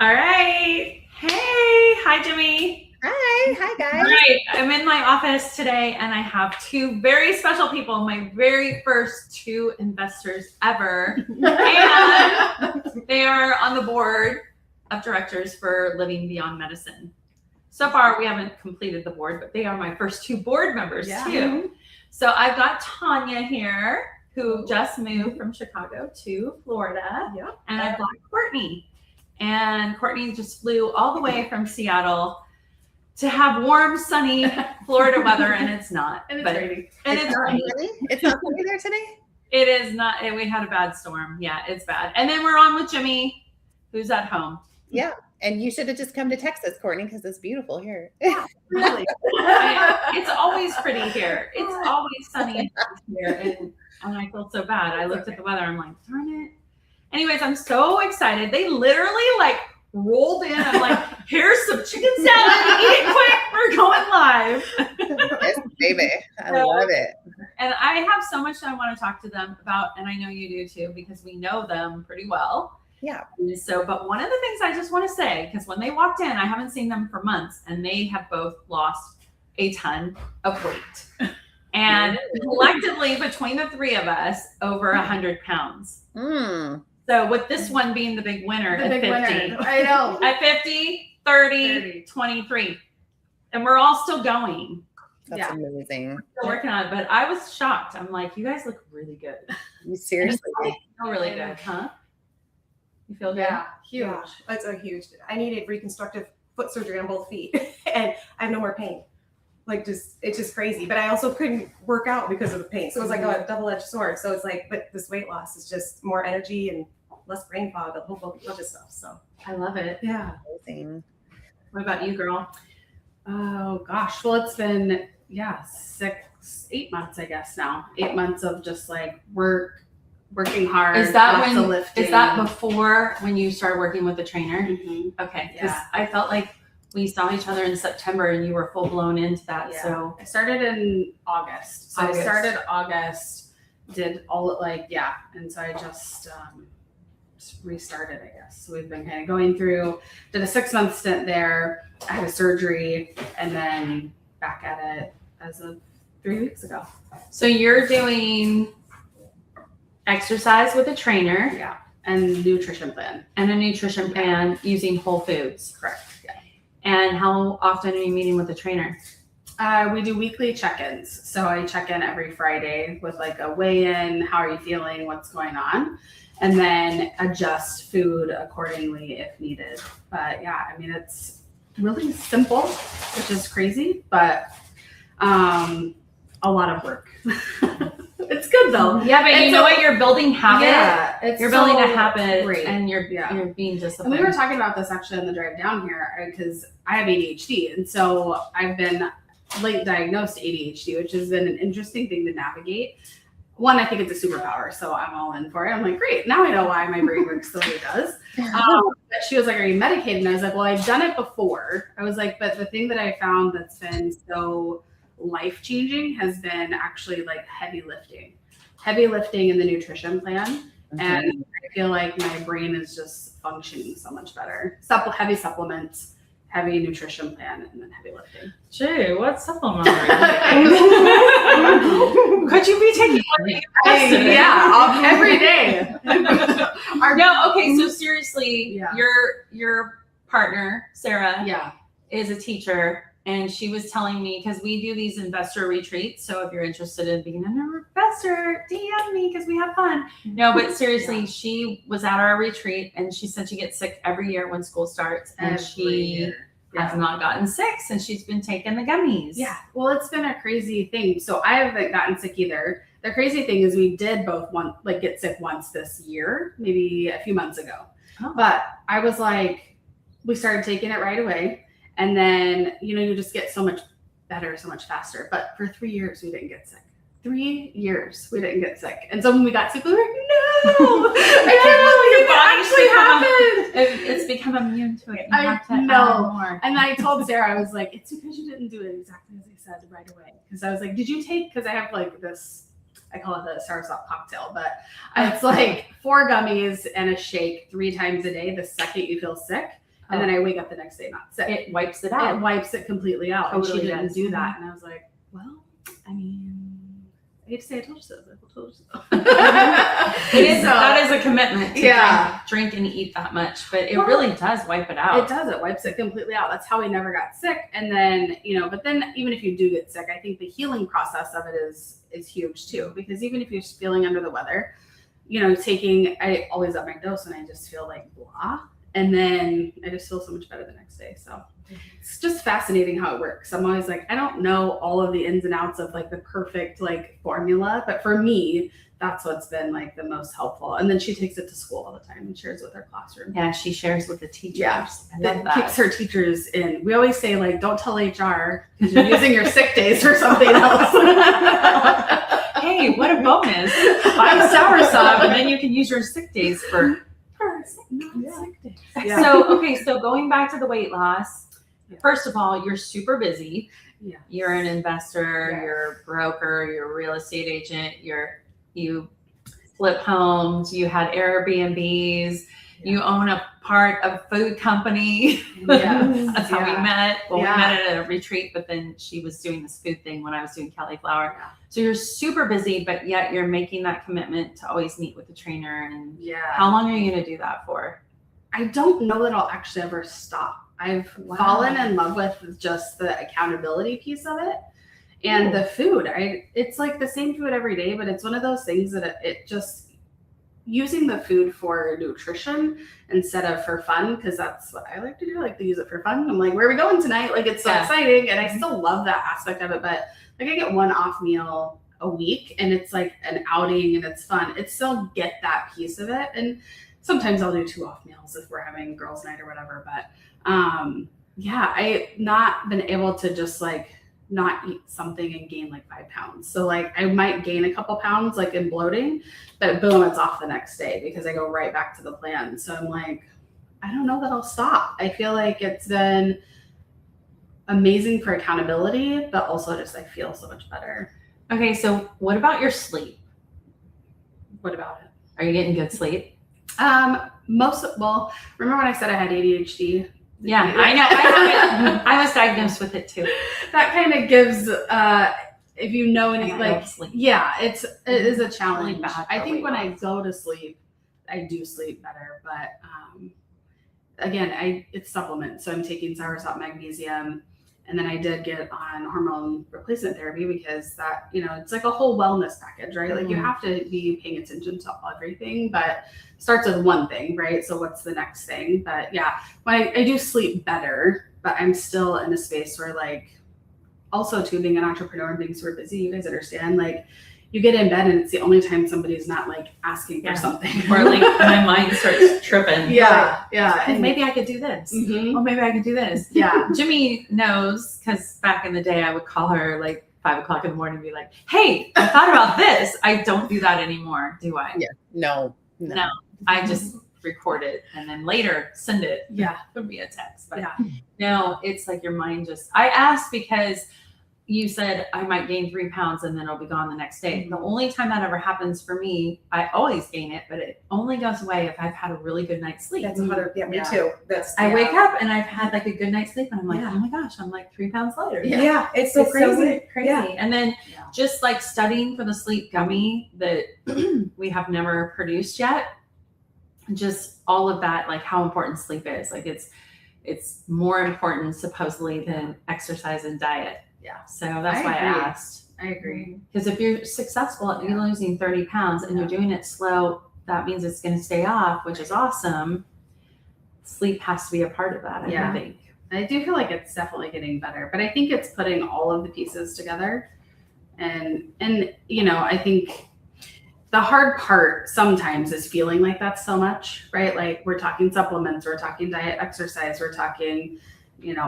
All right. Hey, hi, Jimmy. Hi guys. All right, I'm in my office today and I have two very special people, my very first two investors ever. And they are on the board of directors for Living Beyond Medicine. So far, we haven't completed the board, but they are my first two board members too. So I've got Tanya here, who just moved from Chicago to Florida. Yep. And I've got Courtney. And Courtney just flew all the way from Seattle to have warm, sunny Florida weather, and it's not. And it's raining. And it's raining. Really? It's not sunny there today? It is not. We had a bad storm. Yeah, it's bad. And then we're on with Jimmy, who's at home. Yeah. And you should have just come to Texas, Courtney, because it's beautiful here. Yeah, really. It's always pretty here. It's always sunny here. And I feel so bad. I looked at the weather. I'm like, darn it. Anyways, I'm so excited. They literally rolled in. I'm like, here's some chicken salad. Eat it quick. We're going live. Yes, baby. I love it. And I have so much that I want to talk to them about, and I know you do too, because we know them pretty well. Yeah. So, but one of the things I just want to say, because when they walked in, I haven't seen them for months, and they have both lost a ton of weight. And collectively, between the three of us, over 100 pounds. So with this one being the big winner at 50. I know. At 50, 30, 23. And we're all still going. That's amazing. Still working on it. But I was shocked. I'm like, you guys look really good. You seriously You feel really good, huh? You feel good? Yeah, huge. Yeah, that's a huge. I needed reconstructive foot surgery on both feet, and I have no more pain. It's just crazy. But I also couldn't work out because of the pain. So it was like a double-edged sword. So it's like, but this weight loss is just more energy and less brain fog, a whole bunch of stuff. So I love it. yeah. amazing. What about you, girl? Oh gosh. Well, it's been 8 months, I guess now. 8 months of just working hard. Is that lots of lifting. Is that before when you started working with the trainer? Mhm. Okay, because Yeah. I felt like we saw each other in September and you were full blown into that. Yeah. So I started in August. So August. I started August, did all and so I just restarted, I guess. So we've been kind of going through, did a 6-month stint there. I had a surgery and then back at it as of 3 weeks ago. So you're doing exercise with a trainer Yeah. And nutrition plan. and a nutrition plan using whole foods. Correct. Yeah. And how often are you meeting with the trainer? We do weekly check-ins. So I check in every Friday with a weigh-in, how are you feeling, what's going on, and then adjust food accordingly if needed. But yeah, I mean, it's really simple, which is crazy, but a lot of work. It's good though. Yeah, but you know what? You're building habit. Yeah, it's You're building a so habit great. and you're being And disciplined. we were talking about this actually on the drive down here because I have ADHD. And so I've been late diagnosed ADHD, which has been an interesting thing to navigate. One, I think it's a superpower, so I'm all in for it. I'm like, great, now I know why my brain works the way it does. But she was like, are you medicated? And I was like, well, I've done it before. I was like, but the thing that I found that's been so life-changing has been actually heavy lifting in the nutrition plan. And I feel like my brain is just functioning so much better. Heavy supplements, heavy nutrition plan, and then heavy lifting. Gee, what supplement are you taking? Could you be taking one? Every day. No, okay, so seriously, Yeah. your partner, Sarah, Yeah. is a teacher, and she was telling me, because we do these investor retreats, so if you're interested in being an investor, DM me because we have fun. No, but seriously, she was at our retreat and she said she gets sick every year when school starts, and she has not gotten sick since she's been taking the gummies. Yeah. Well, it's been a crazy thing. So I haven't gotten sick either. The crazy thing is we did both get sick once this year, maybe a few months ago. Oh. But I was we started taking it right away. And then, you just get so much better, so much faster. But for 3 years, we didn't get sick. 3 years, we didn't get sick. And so when we got sick, we were like, no, I can't believe it actually happened. It's become immune to it. You I have to know. add more. And I told Sarah, I was like, it's because you didn't do it exactly as I said right away. Because I was like, did you take, because I have this, I call it the Soursop cocktail, but it's 4 gummies and a shake 3 times a day the second you feel sick. And then I wake up the next day not sick. It wipes it It out. wipes it completely out. Totally and she didn't does. do that. And I was like, well, I mean, I hate to say I told you so. But I told you so. That is a commitment to Yeah. drink and eat that much, but it Well, really does wipe it out. It does. It wipes it completely out. That's how we never got sick. And then, but then even if you do get sick, I think the healing process of it is huge too. Because even if you're feeling under the weather, I always up my dose and I just feel like blah. And then I just feel so much better the next day. So it's just fascinating how it works. I'm always like, I don't know all of the ins and outs of like the perfect like formula, but for me, that's what's been like the most helpful. And then she takes it to school all the time and shares with her classroom. Yeah, she shares with the teachers. Yeah. I love That that. keeps her teachers in. We always say like, don't tell HR because you're using your sick days for something else. Hey, what a bonus. Buy a Soursop and then you can use your sick days for sick days. Yeah. So going back to the weight loss, first of all, you're super busy. Yeah. You're an investor, Yeah. you're a broker, you're a real estate agent, you flip homes, you had Airbnbs, you own a part of food company. Yeah. That's how we Yeah. met. Well, Yeah. we met at a retreat, but then she was doing this food thing when I was doing cauliflower. Yeah. So you're super busy, but yet you're making that commitment to always meet with the trainer. And Yeah. how long are you going to do that for? I don't know that I'll actually ever stop. I've fallen in love with just the accountability piece of it and the food. It's like the same food every day, but it's one of those things that it just using the food for nutrition instead of for fun, because that's what I like to do. I like to use it for fun. I'm like, where are we going tonight? Like, it's so exciting, and I still love that aspect of it. But like, I get one off meal a week, and it's like an outing, and it's fun. It still get that piece of it, and sometimes I'll do 2 off meals if we're having girls' night or whatever. But I've not been able to just like not eat something and gain like 5 pounds. So like I might gain a couple pounds like in bloating, but boom, it's off the next day because I go right back to the plan. So I'm like, I don't know that I'll stop. I feel like it's been amazing for accountability, but also just I feel so much better. Okay, so what about your sleep? What about it? Are you getting good sleep? Remember when I said I had ADHD? Yeah, I know. I have it. I was diagnosed with it too. That kind of gives if you know any And I like don't sleep. yeah, it is a challenge. Really bad I for think weight when I loss. go to sleep, I do sleep better, but again, it's supplements. So I'm taking Soursop magnesium, and then I did get on hormone replacement therapy because that, it's like a whole wellness package, right? Like you have to be paying attention to everything, but starts with one thing, right? So what's the next thing? But yeah, when I do sleep better, but I'm still in a space where like, also too, being an entrepreneur and being super busy, you guys understand, like you get in bed and it's the only time somebody's not like asking for something. Or like my mind starts tripping. Yeah. And maybe I could do this. Mhm. Oh, maybe I could do this. Yeah. Jimmy knows because back in the day I would call her like 5 o'clock in the morning and be like, hey, I thought about this. I don't do that anymore, do I? Yeah. No. No. I just record it and then later send it. Yeah. Via text. But Yeah. no, it's like your mind just, I asked because you said I might gain 3 pounds and then it'll be gone the next day. The only time that ever happens for me, I always gain it, but it only goes away if I've had a really good night's sleep. That's 100. Yeah, me Yeah. too. That's I wake up and I've had like a good night's sleep and I'm like, Yeah. oh my gosh, I'm like 3 pounds lighter. Yeah, it's so crazy. Crazy. Yeah. And then Yeah. just like studying for the sleep gummy that we have never produced yet, just all of that, like how important sleep is. Like it's more important supposedly than exercise and diet. Yeah. So that's I why agree. I asked. I agree. Because if you're successful at Yeah. losing 30 pounds and you're doing it slow, that means it's going to stay off, which is awesome. Sleep has to be a part of that, Yeah. I think. I do feel like it's definitely getting better, but I think it's putting all of the pieces together. And I think the hard part sometimes is feeling like that's so much, right? Like we're talking supplements, we're talking diet, exercise, we're talking,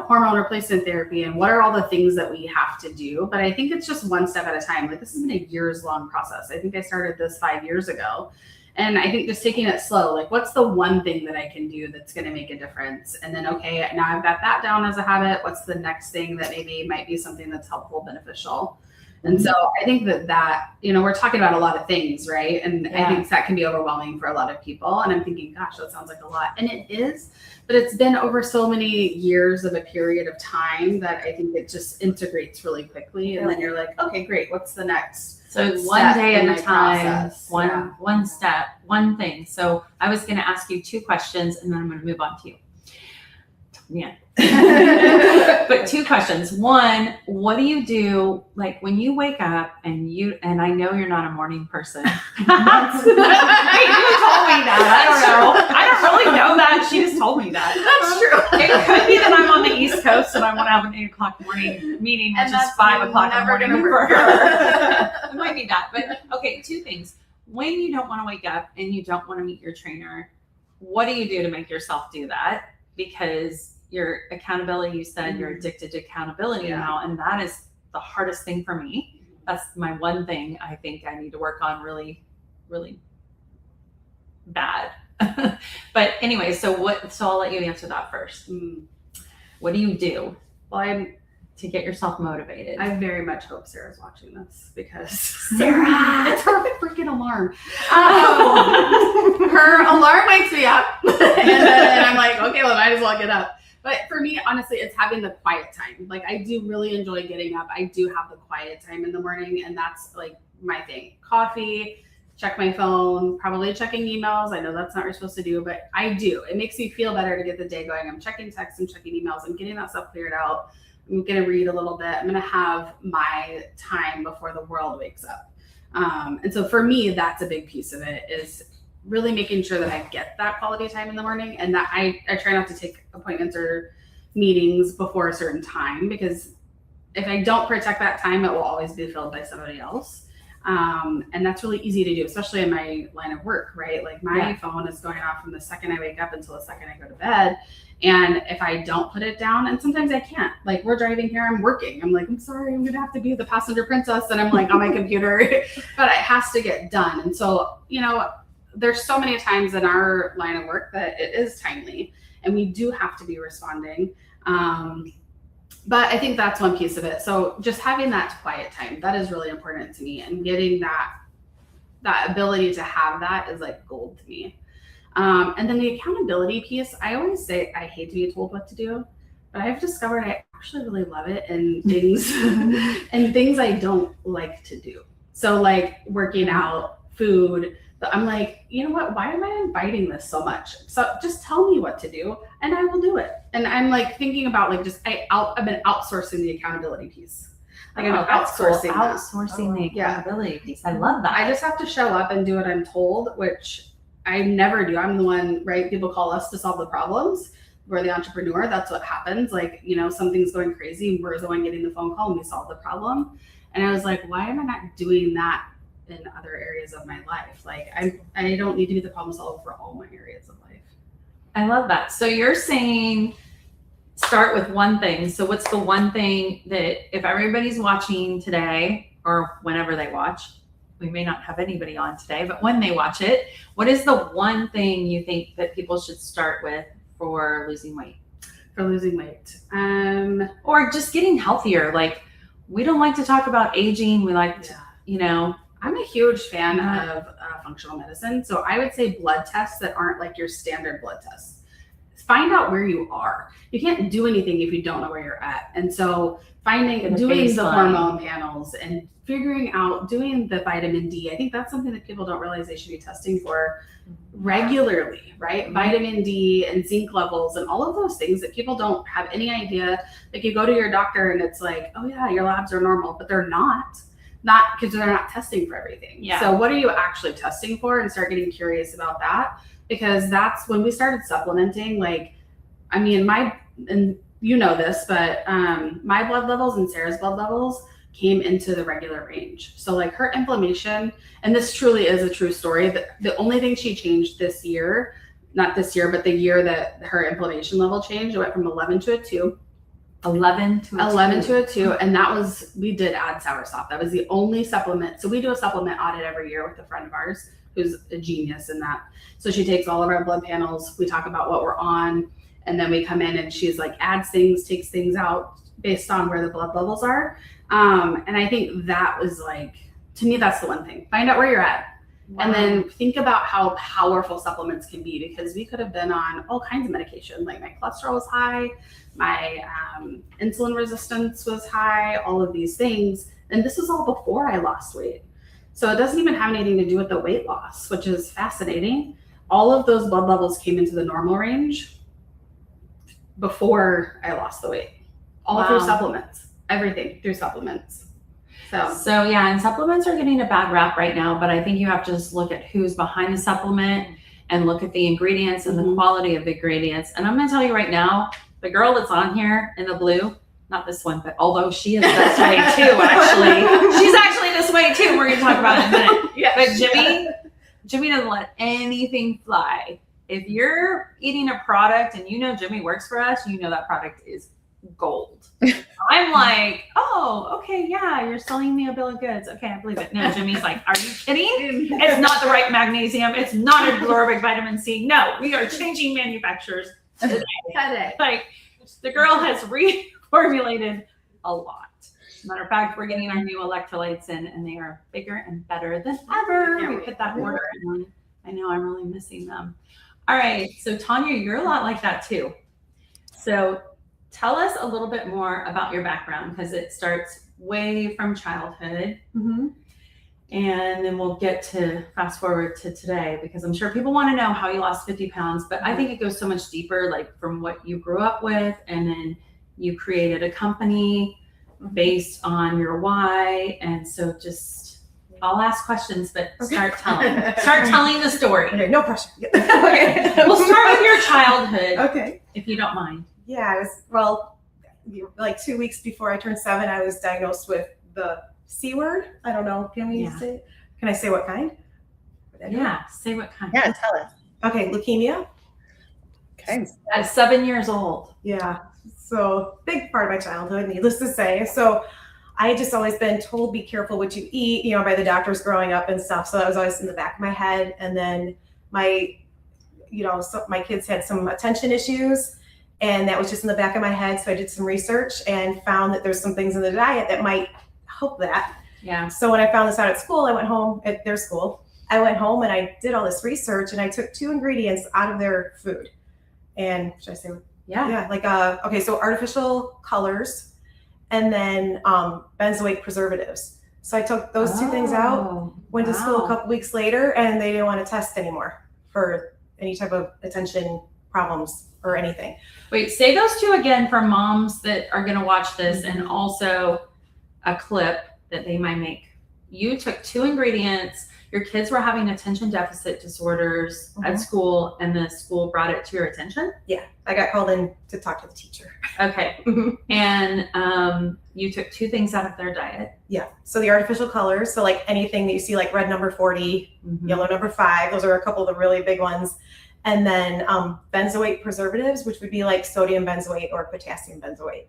hormone replacement therapy, and what are all the things that we have to do? But I think it's just one step at a time. Like this has been a years-long process. I think I started this 5 years ago. And I think just taking it slow, like what's the one thing that I can do that's going to make a difference? And then, okay, now I've got that down as a habit. What's the next thing that maybe might be something that's helpful, beneficial? And so I think that, we're talking about a lot of things, right? And I think that can be overwhelming for a lot of people. And I'm thinking, gosh, that sounds like a lot. And it is, but it's been over so many years of a period of time that I think it just integrates really quickly. And then you're like, okay, great. What's the next? So one day in at a my time, process? one step, one thing. So I was going to ask you 2 questions and then I'm going to move on to you. Yeah. But 2 questions. One, what do you do like when you wake up and I know you're not a morning person. You told me that. I don't know. I don't really know that. She just told me that. That's true. It could be that I'm on the East Coast and I want to have an 8 o'clock morning meeting, which is 5 o'clock in the morning for her. It might be that. But okay, 2 things. When you don't want to wake up and you don't want to meet your trainer, what do you do to make yourself do that? Because your accountability, you said you're addicted to accountability now, and that is the hardest thing for me. That's my one thing I think I need to work on really, really bad. But anyway, so I'll let you answer that first. What do you do? Well, to get yourself motivated? I very much hope Sarah's watching this because Sarah, it's her freaking alarm. Her alarm wakes me up, and then I'm like, okay, well, I might as well get up. But for me, honestly, it's having the quiet time. Like, I do really enjoy getting up. I do have the quiet time in the morning, and that's like my thing. Coffee, check my phone, probably checking emails. I know that's not what you're supposed to do, but I do. It makes me feel better to get the day going. I'm checking texts, I'm checking emails, I'm getting that stuff cleared out. I'm going to read a little bit. I'm going to have my time before the world wakes up. And so for me, that's a big piece of it, is really making sure that I get that quality time in the morning, and that I try not to take appointments or meetings before a certain time, because if I don't protect that time, it will always be filled by somebody else. And that's really easy to do, especially in my line of work, right? Like my phone is going off from the second I wake up until the second I go to bed. And if I don't put it down, and sometimes I can't, like we're driving here, I'm working. I'm like, I'm sorry, I'm going to have to be the passenger princess. And I'm like on my computer, but it has to get done. And so, there's so many times in our line of work that it is timely and we do have to be responding. But I think that's one piece of it. So just having that quiet time, that is really important to me, and getting that ability to have that is like gold to me. And then the accountability piece, I always say I hate to be told what to do, but I've discovered I actually really love it in things and things I don't like to do. So like working out, food, but I'm like, you know what? Why am I inviting this so much? So just tell me what to do and I will do it. And I'm like thinking about like I've been outsourcing the accountability piece. Like I'm outsourcing the accountability piece. I love that. I just have to show up and do what I'm told, which I never do. I'm the one, right? People call us to solve the problems. We're the entrepreneur. That's what happens. Like, something's going crazy. We're the one getting the phone call and we solve the problem. And I was like, why am I not doing that in other areas of my life? Like I don't need to be the problem solver for all my areas of life. I love that. So you're saying start with one thing. So what's the one thing that if everybody's watching today or whenever they watch, we may not have anybody on today, but when they watch it, what is the one thing you think that people should start with for losing weight? For losing weight. Or just getting healthier. Like we don't like to talk about aging. We like to, I'm a huge fan of functional medicine. So I would say blood tests that aren't like your standard blood tests. Find out where you are. You can't do anything if you don't know where you're at. And so doing the hormone panels and figuring out, doing the vitamin D. I think that's something that people don't realize they should be testing for regularly, right? Mm-hmm. Vitamin D and zinc levels and all of those things that people don't have any idea. Like you go to your doctor and it's like, oh yeah, your labs are normal, but they're not because they're not testing for everything. Yeah. So what are you actually testing for? And start getting curious about that, because that's when we started supplementing. Like, I mean, and you know this, but my blood levels and Sarah's blood levels came into the regular range. So like her inflammation, and this truly is a true story, the only thing she changed this year, not this year, but the year that her inflammation level changed, it went from 11 to a 2. 11 to a 2. And we did add Soursop. That was the only supplement. So we do a supplement audit every year with a friend of ours who's a genius in that. So she takes all of our blood panels. We talk about what we're on. And then we come in and she's like, adds things, takes things out based on where the blood levels are. And I think that was like, to me, that's the one thing. Find out where you're at. Wow. And then think about how powerful supplements can be, because we could have been on all kinds of medication. Like my cholesterol was high, my insulin resistance was high, all of these things. And this was all before I lost weight. So it doesn't even have anything to do with the weight loss, which is fascinating. All of those blood levels came into the normal range before I lost the weight. All through supplements, everything through supplements. So yeah, and supplements are getting a bad rap right now, but I think you have to just look at who's behind the supplement and look at the ingredients and the quality of the ingredients. And I'm going to tell you right now, the girl that's on here in the blue, not this one, but although she is this way too, actually, she's actually this way too. We're going to talk about it in a minute. Yes. But Jimmy doesn't let anything fly. If you're eating a product and you know Jimmy works for us, you know that product is gold. I'm like, oh, okay, yeah, you're selling me a bill of goods. Okay, I believe it. No, Jimmy's like, are you kidding? It's not the right magnesium. It's not absorbic vitamin C. No, we are changing manufacturers today. Like, the girl has reformulated a lot. Matter of fact, we're getting our new electrolytes in, and they are bigger and better than ever. We put that order in. I know I'm really missing them. All right, so Tanya, you're a lot like that too. So tell us a little bit more about your background, because it starts way from childhood. And then we'll get to fast forward to today, because I'm sure people want to know how you lost 50 pounds, but I think it goes so much deeper, like from what you grew up with, and then you created a company based on your why. And so just, I'll ask questions, but start telling the story. Okay, no pressure. Okay. We'll start with your childhood. Okay. If you don't mind. Yeah, like 2 weeks before I turned 7, I was diagnosed with the C word. I don't know. Can I say what kind? Yeah, say what kind. Yeah, tell us. Okay, leukemia. Okay. At 7 years old. Yeah. So big part of my childhood, needless to say. So I had just always been told, be careful what you eat, by the doctors growing up and stuff. So that was always in the back of my head. And then my kids had some attention issues, and that was just in the back of my head. So I did some research and found that there's some things in the diet that might help that. Yeah. So when I found this out at school, I went home at their school. I went home and I did all this research, and I took 2 ingredients out of their food. And should I say? Yeah. Like, okay, so artificial colors, and then benzoate preservatives. So I took those 2 things out, went to school a couple weeks later, and they didn't want to test anymore for any type of attention problems or anything. Wait, say those 2 again for moms that are going to watch this, and also a clip that they might make. You took 2 ingredients. Your kids were having attention deficit disorders at school, and the school brought it to your attention? Yeah, I got called in to talk to the teacher. Okay. And you took 2 things out of their diet. Yeah. So the artificial colors, so like anything that you see, like red number 40, yellow number 5, those are a couple of the really big ones. And then benzoate preservatives, which would be like sodium benzoate or potassium benzoate,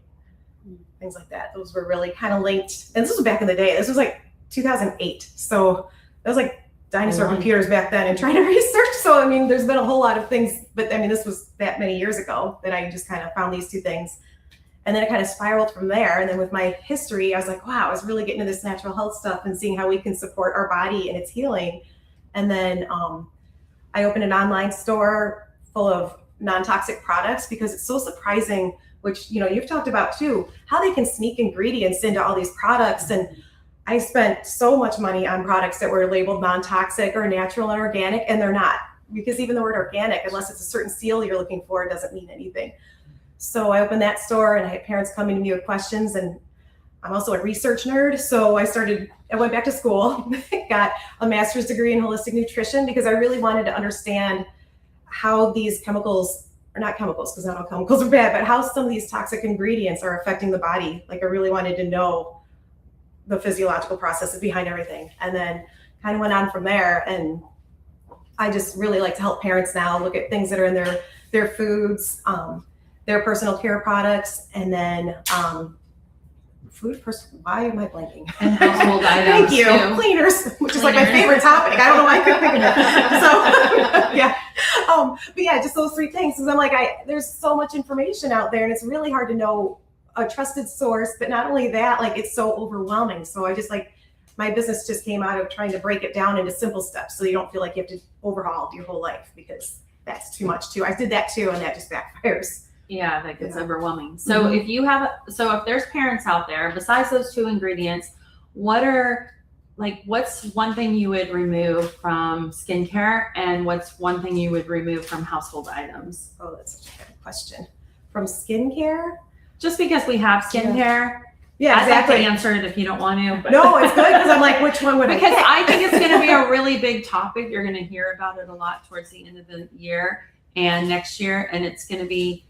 things like that. Those were really kind of linked. And this was back in the day. This was like 2008. So that was like dinosaur computers back then and trying to research. So, I mean, there's been a whole lot of things, but I mean, this was that many years ago that I just kind of found these 2 things. And then it kind of spiraled from there. And then with my history, I was like, wow, I was really getting into this natural health stuff and seeing how we can support our body and its healing. And then I opened an online store full of non-toxic products, because it's so surprising, which, you've talked about too, how they can sneak ingredients into all these products. And I spent so much money on products that were labeled non-toxic or natural and organic, and they're not, because even the word organic, unless it's a certain seal you're looking for, doesn't mean anything. So I opened that store, and I had parents coming to me with questions, and I'm also a research nerd. So I went back to school, got a master's degree in holistic nutrition, because I really wanted to understand how these chemicals, or not chemicals, because not all chemicals are bad, but how some of these toxic ingredients are affecting the body. Like, I really wanted to know the physiological processes behind everything. And then kind of went on from there. And I just really like to help parents now look at things that are in their foods, their personal care products, and then why am I blanking? And household items. Thank you. Too. Cleaners, which is like my favorite topic. I don't know why I couldn't think of it. So yeah. But yeah, just those 3 things. Because I'm like, there's so much information out there, and it's really hard to know a trusted source, but not only that, like it's so overwhelming. So I just like, my business just came out of trying to break it down into simple steps so you don't feel like you have to overhaul your whole life, because that's too much too. I did that too, and that just backfires. Yeah, that gets overwhelming. So if there's parents out there, besides those 2 ingredients, what's one thing you would remove from skincare, and what's one thing you would remove from household items? Oh, that's such a good question. From skincare? Just because we have skincare. Yeah, I'd like exactly. to answer it if you don't want to. But No, it's good because I'm like, which one would because I I think it's going to be a really big topic. You're going to hear about it a lot towards the end of the year and next year. And it's going to be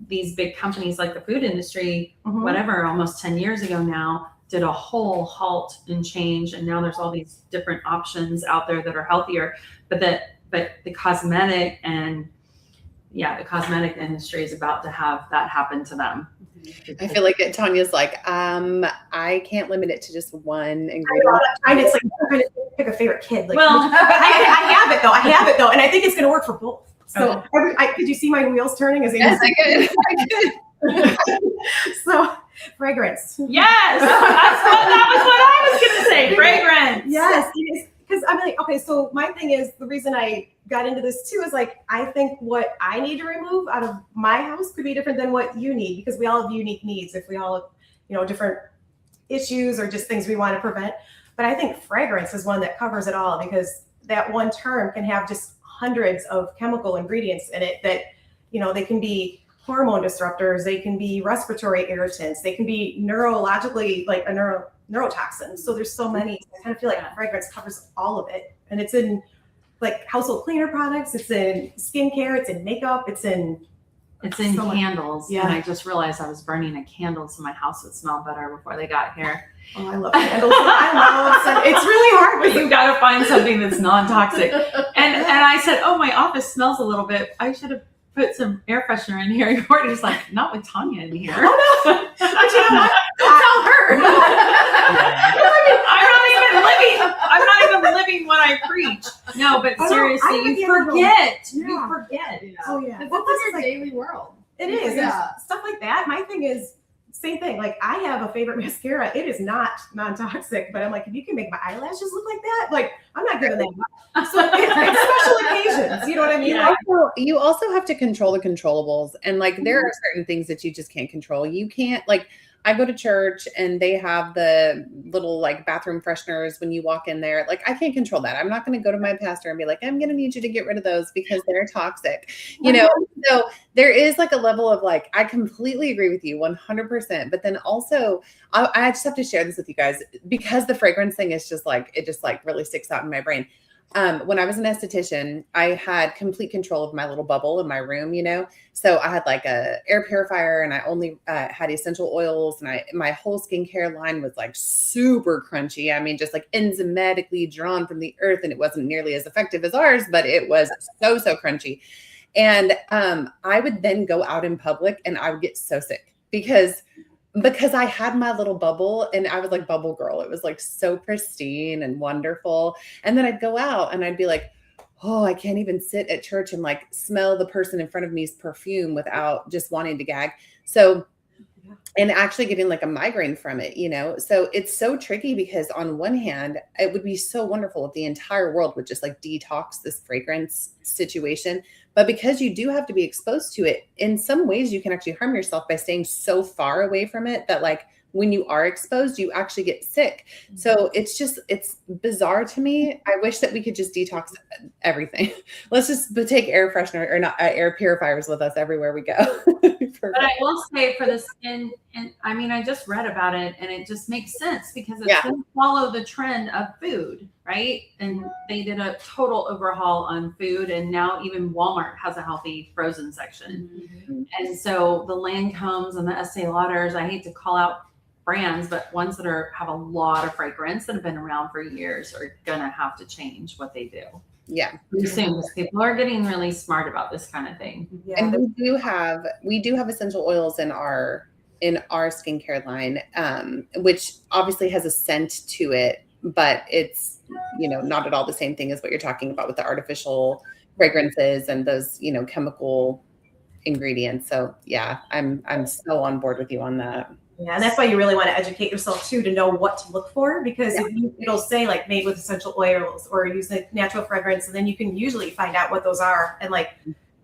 these big companies like the food industry, Mhm. whatever, almost 10 years ago now, did a whole halt and change. And now there's all these different options out there that are healthier. But the cosmetic industry is about to have that happen to them. I feel like Tanya's like, I can't limit it to just one ingredient. It's like I'm trying to pick a favorite kid. Like, Well- but I have it though. I have it though, and I think it's going to work for both. So, did you see my wheels turning? As Yes, I could. So, fragrance. Yes, that was what I was going to say. Fragrance. Yes, it is. Because I'm like, okay, so my thing is, the reason I got into this too is like, I think what I need to remove out of my house could be different than what you need, because we all have unique needs. If we all have, different issues or just things we want to prevent. But I think fragrance is one that covers it all, because that one term can have just hundreds of chemical ingredients in it that, they can be hormone disruptors, they can be respiratory irritants, they can be neurologically like a neurotoxin. So there's so many. I kind of feel like fragrance covers all of it. And it's in like household cleaner products, it's in skincare, it's in makeup, it's in so much. Candles. Yeah. And I just realized I was burning a candle so my house would smell better before they got here. Oh, I love candles. It's really hard. But you got to find something that's non-toxic. And I said, oh, my office smells a little bit. I should have put some air freshener in here. And Courtney's like, not with Tanya in here. Oh no! But you know what? Don't tell her. I'm not even living what I preach. No, but I know. seriously, I'm with you you. forget. Yeah. You forget. Oh yeah. It's Well, in this your is like, daily world. it is. Yeah. And stuff like that. My thing is same thing. Like I have a favorite mascara. It is not non-toxic, but I'm like, if you can make my eyelashes look like that, like I'm not giving that up. So it's special occasions. You know what I mean? Yeah. Like, You also have to control the controllables. And like, there are certain things that you just can't control. You can't, like, I go to church and they have the little like bathroom fresheners when you walk in there. Like, I can't control that. I'm not going to go to my pastor and be like, I'm going to need you to get rid of those because they're toxic, So there is like a level of like, I completely agree with you 100%. But then also I just have to share this with you guys because the fragrance thing is just like, it just like really sticks out in my brain. When I was an esthetician, I had complete control of my little bubble in my room, So I had like a air purifier and I only had essential oils, and my whole skincare line was like super crunchy. I mean, just like enzymatically drawn from the earth, and it wasn't nearly as effective as ours, but it was so crunchy. And I would then go out in public and I would get so sick because I had my little bubble and I was like bubble girl. It was like so pristine and wonderful. And then I'd go out and I'd be like, oh, I can't even sit at church and like smell the person in front of me's perfume without just wanting to gag. So, and actually getting like a migraine from it, So it's so tricky because on one hand, it would be so wonderful if the entire world would just like detox this fragrance situation. But because you do have to be exposed to it, in some ways you can actually harm yourself by staying so far away from it that like when you are exposed, you actually get sick. So it's bizarre to me. I wish that we could just detox everything. Let's just take air freshener or not air purifiers with us everywhere we go. But I will say for the skin, and I mean, I just read about it and it just makes sense because it's going to follow the trend of food, right? And they did a total overhaul on food, and now even Walmart has a healthy frozen section. Mm-hmm. And so the Lancomes and the Estee Lauders, I hate to call out brands, but ones that have a lot of fragrance that have been around for years are gonna have to change what they do. Yeah, pretty soon, because people are getting really smart about this kind of thing. yeah. And we do have essential oils in our skincare line, which obviously has a scent to it, but it's not at all the same thing as what you're talking about with the artificial fragrances and those chemical ingredients. So yeah, I'm so on board with you on that. Yeah, and that's why you really want to educate yourself too, to know what to look for, because it'll say like made with essential oils or use like natural fragrance, and then you can usually find out what those are. And like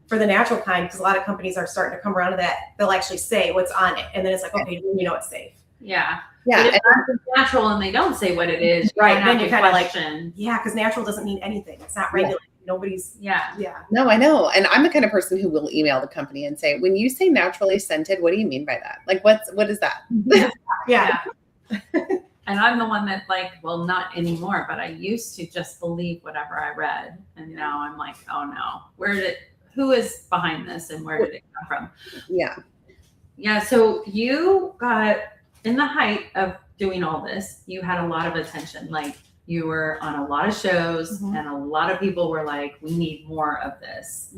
for the natural kind, because a lot of companies are starting to come around to that, they'll actually say what's on it, and then it's like, okay, you know it's safe. Yeah. Yeah. But if it's natural and they don't say what it is, Right, then you kind of like, question. yeah, because natural doesn't mean anything. It's not regulated. Nobody's, Yeah. No, I know. And I'm the kind of person who will email the company and say, when you say naturally scented, what do you mean by that? Like, what is that? yeah. And I'm the one that like, well, not anymore, but I used to just believe whatever I read. And now I'm like, oh no, who is behind this and where did it come from? Yeah. Yeah. So you got, in the height of doing all this, you had a lot of attention. Like you were on a lot of shows and a lot of people were like, we need more of this.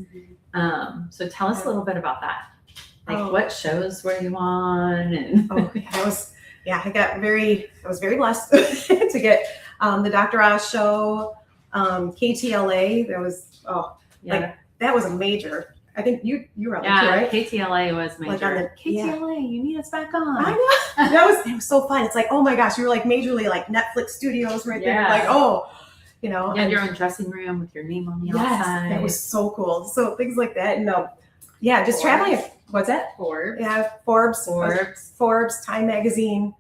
So tell us a little bit about that. Like what shows were you on? And I was very blessed to get the Dr. Oz show, KTLA. That was, that was a major. I think you were on that too, right? KTLA was major. Like on the, KTLA, you need us back on. I know. It was so fun. It's like, oh my gosh, you were like majorly like Netflix studios right there. Like, oh, you know. You had your own dressing room with your name on the outside. That was so cool. So things like that. And just traveling. What's that? Forbes. Yeah, Forbes, Time Magazine.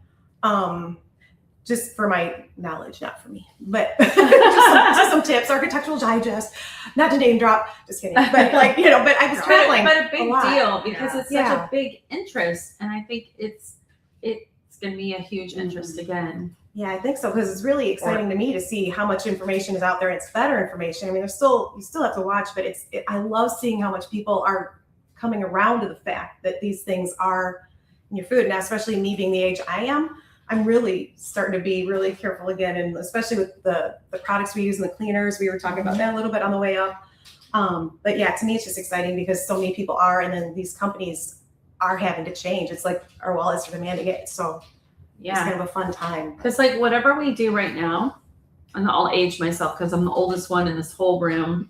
Just for my knowledge, not for me, but just some tips. Architectural Digest, not to name drop, just kidding. But like, but I was traveling, but a big deal because it's such a big interest, and I think it's going to be a huge interest again. Yeah, I think so, because it's really exciting to me to see how much information is out there. And it's better information. I mean, you still have to watch, but I love seeing how much people are coming around to the fact that these things are in your food. Now, especially me being the age I am, I'm really starting to be really careful again, and especially with the products we use and the cleaners. We were talking about that a little bit on the way up. But yeah, to me, it's just exciting because so many people are, and then these companies are having to change. It's like our wallets are demanding it. So it's kind of a fun time. Because like whatever we do right now, and I'll age myself because I'm the oldest one in this whole room.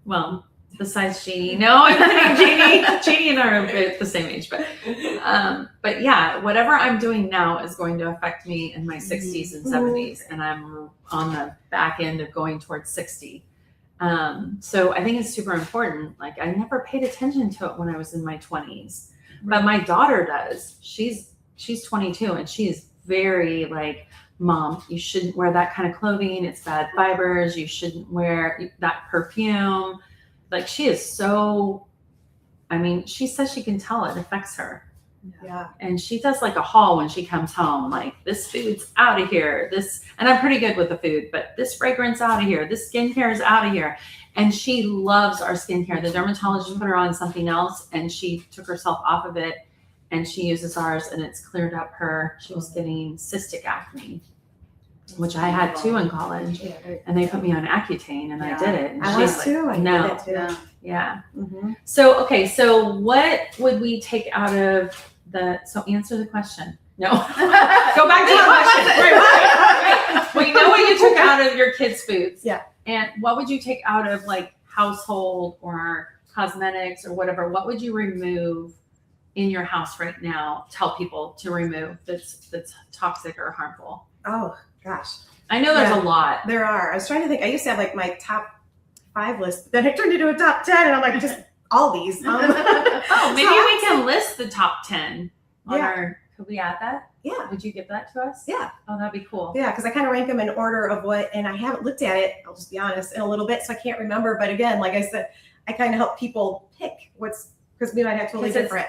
Well, besides Jeannie. No, I'm kidding. Jeannie and I are the same age, but yeah, whatever I'm doing now is going to affect me in my 60s and 70s, and I'm on the back end of going towards 60. So I think it's super important. Like I never paid attention to it when I was in my 20s, but my daughter does. She's 22 and she's very like, Mom, you shouldn't wear that kind of clothing. It's bad fibers. You shouldn't wear that perfume. Like she is so, I mean, she says she can tell it affects her. Yeah. And she does like a haul when she comes home, like this food's out of here. And I'm pretty good with the food, but this fragrance out of here, this skincare is out of here. And she loves our skincare. The dermatologist put her on something else and she took herself off of it and she uses ours and it's cleared up she was getting cystic acne, which I had too in college, and they put me on Accutane, and I did it. And I was too. I no, did it too. Yeah. So okay, so what would we take out of so answer the question. No, go back to the question. We know what you took out of your kids' foods. Yeah. And what would you take out of like household or cosmetics or whatever? What would you remove in your house right now? Tell people to remove that's toxic or harmful. Oh gosh. I know there's a lot. There are. I was trying to think. I used to have like my top 5 list, then it turned into a top 10, and I'm like, just all these. Maybe we can list the top 10 on our. Could we add that? Yeah. Would you give that to us? Yeah. Oh, that'd be cool. Yeah, because I kind of rank them in order of what, and I haven't looked at it, I'll just be honest, in a little bit, so I can't remember. But again, like I said, I kind of help people pick because we might have totally different.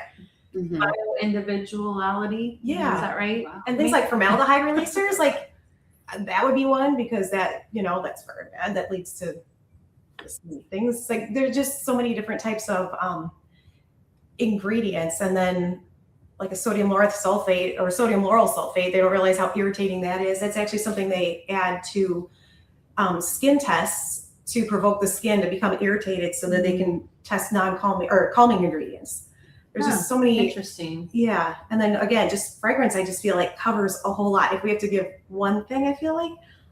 Individuality. Yeah. Is that right? Wow. And things like formaldehyde releasers, like that would be one, because that, that's very bad. That leads to things. Like there's just so many different types of ingredients. And then like a sodium lauryl sulfate or sodium lauryl sulfate, they don't realize how irritating that is. That's actually something they add to skin tests to provoke the skin to become irritated so that they can test non-calming or calming ingredients. There's just so many. Interesting. Yeah. And then again, just fragrance, I just feel like covers a whole lot. If we have to give one thing, I feel like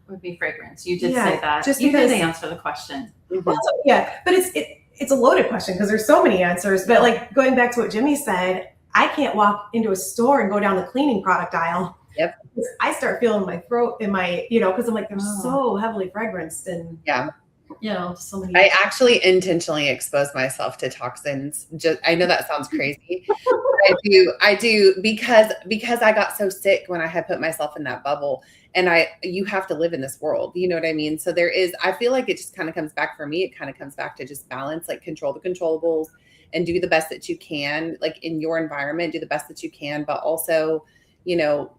would be fragrance. You did say that. Just you because did answer the question. Well, yeah, but it's it's a loaded question because there's so many answers. But like going back to what Jimmy said, I can't walk into a store and go down the cleaning product aisle. Yep. I start feeling my throat in my, because I'm like, they're so heavily fragranced and so many. I actually intentionally expose myself to toxins. I know that sounds crazy. I do because I got so sick when I had put myself in that bubble, and you have to live in this world. You know what I mean? So I feel like it just kind of comes back for me. It kind of comes back to just balance, like control the controllables and do the best that you can, like in your environment, do the best that you can, but also,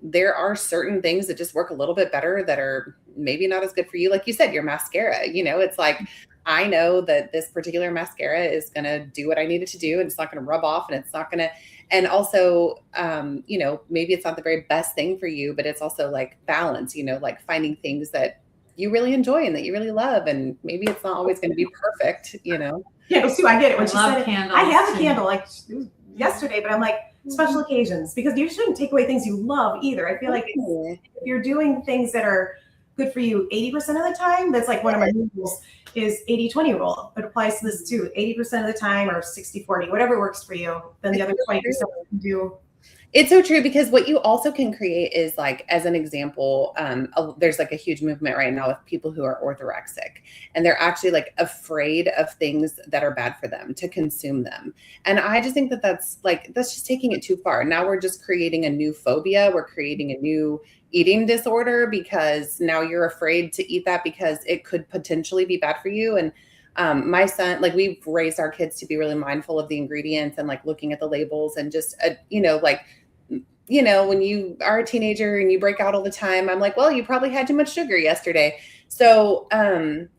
there are certain things that just work a little bit better that are maybe not as good for you. Like you said, your mascara, it's like, I know that this particular mascara is going to do what I need it to do, and it's not going to rub off, and it's not going to, and also, maybe it's not the very best thing for you, but it's also like balance, like finding things that you really enjoy and that you really love. And maybe it's not always going to be perfect, Candles too. I get it. When she said candles. I have a candle like yesterday, but I'm like, special occasions, because you shouldn't take away things you love either. I feel like if you're doing things that are good for you 80% of the time, that's like one of my rules is 80-20 rule. It applies to this too. 80% of the time, or 60-40, whatever works for you. Then the other 20% you can do. It's so true, because what you also can create is, like, as an example, there's like a huge movement right now with people who are orthorexic, and they're actually like afraid of things that are bad for them to consume them. And I just think that's just taking it too far. Now we're just creating a new phobia. We're creating a new eating disorder because now you're afraid to eat that because it could potentially be bad for you. And my son, like, we've raised our kids to be really mindful of the ingredients and like looking at the labels and just, when you are a teenager and you break out all the time, I'm like, well, you probably had too much sugar yesterday. So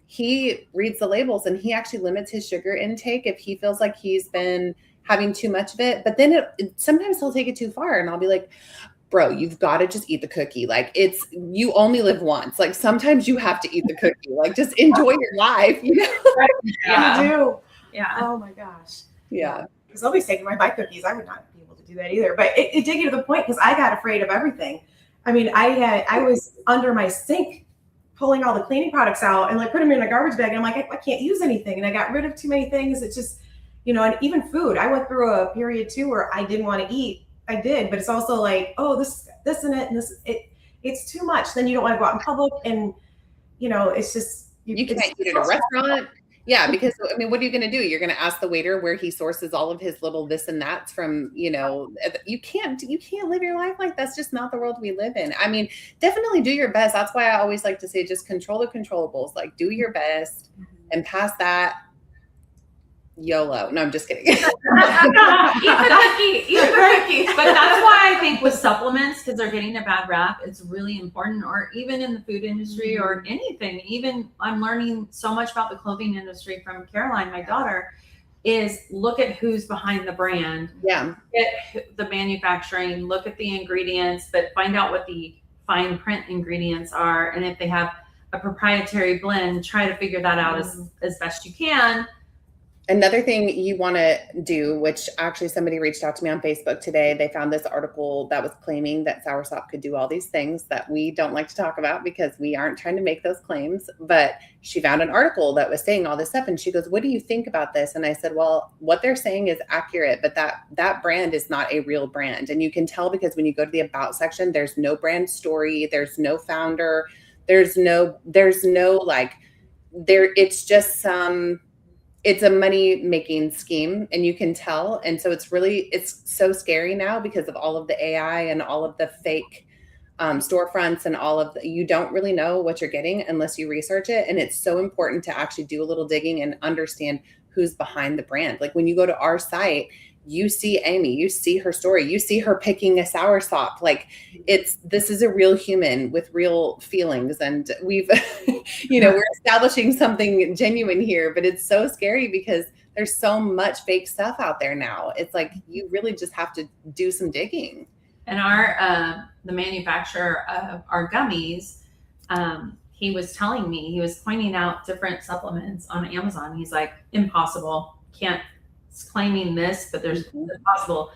he reads the labels, and he actually limits his sugar intake if he feels like he's been having too much of it. But then sometimes he'll take it too far, and I'll be like, bro, you've got to just eat the cookie. Like, you only live once. Like, sometimes you have to eat the cookie. Like, just enjoy your life, Right. Yeah. You do. Yeah. Oh my gosh. Yeah. Because nobody's taking my bike cookies. I would not be able to do that either. But it did get to the point because I got afraid of everything. I mean, I was under my sink pulling all the cleaning products out and like put them in a garbage bag. And I'm like, I can't use anything. And I got rid of too many things. It's just, and even food. I went through a period too where I didn't want to eat. I did, but it's also like, oh, this and it, and this, it's too much. Then you don't want to go out in public, and it's just you can't eat at a restaurant. Yeah, because I mean, what are you going to do? You're going to ask the waiter where he sources all of his little this and that's from. You can't live your life like that's just not the world we live in. I mean, definitely do your best. That's why I always like to say, just control the controllables. Like, do your best, and past that, YOLO. No, I'm just kidding. Eat the cookie. But that's why I think with supplements, because they're getting a bad rap, it's really important. Or even in the food industry or anything. Even I'm learning so much about the clothing industry from Caroline, my daughter, is look at who's behind the brand. Yeah. Get the manufacturing, look at the ingredients, but find out what the fine print ingredients are. And if they have a proprietary blend, try to figure that out as best you can. Another thing you want to do, which actually somebody reached out to me on Facebook today. They found this article that was claiming that Soursop could do all these things that we don't like to talk about because we aren't trying to make those claims. But she found an article that was saying all this stuff. And she goes, what do you think about this? And I said, well, what they're saying is accurate, but that brand is not a real brand. And you can tell because when you go to the about section, there's no brand story. There's no founder. There's no it's just it's a money making scheme, and you can tell. And so it's so scary now because of all of the AI and all of the fake storefronts and you don't really know what you're getting unless you research it. And it's so important to actually do a little digging and understand who's behind the brand. Like when you go to our site, you see Amy, you see her story, you see her picking a Soursop. Like this is a real human with real feelings. And we've, we're establishing something genuine here, but it's so scary because there's so much fake stuff out there now. It's like, you really just have to do some digging. And the manufacturer of our gummies, he was telling me, he was pointing out different supplements on Amazon. He's like, impossible, can't. Claiming this, but there's possible.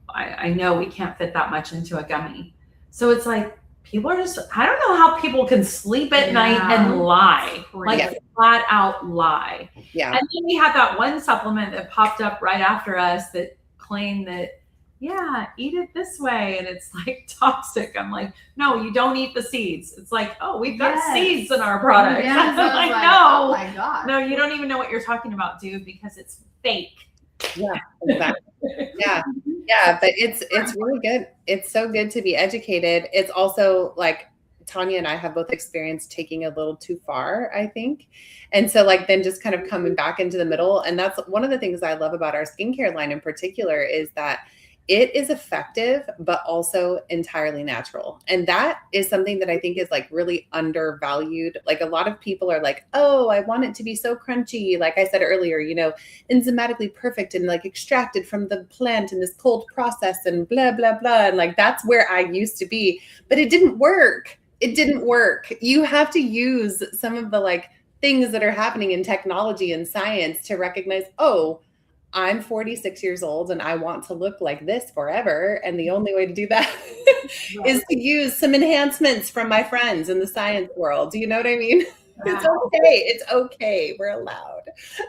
I know we can't fit that much into a gummy. So it's like people are just, I don't know how people can sleep at night and lie. Like flat out lie. Yeah. And then we had that one supplement that popped up right after us that claimed that, yeah, eat it this way. And it's like toxic. I'm like, no, you don't eat the seeds. It's like, oh, we've got seeds in our product. Yes, I'm like, oh no, my God. no, you don't even know what you're talking about, dude, because it's fake. Yeah, exactly. Yeah, but it's really good. It's so good to be educated. It's also like Tanya and I have both experienced taking a little too far, I think. And so like then just kind of coming back into the middle. And that's one of the things I love about our skincare line in particular is that it is effective, but also entirely natural. And that is something that I think is like really undervalued. Like a lot of people are like, oh, I want it to be so crunchy. Like I said earlier, you know, enzymatically perfect and like extracted from the plant in this cold process and blah, blah, blah. And like, that's where I used to be, but it didn't work. It didn't work. You have to use some of the like things that are happening in technology and science to recognize, oh, I'm 46 years old and I want to look like this forever. And the only way to do that is to use some enhancements from my friends in the science world. Do you know what I mean? Yeah. It's okay. It's okay. We're allowed.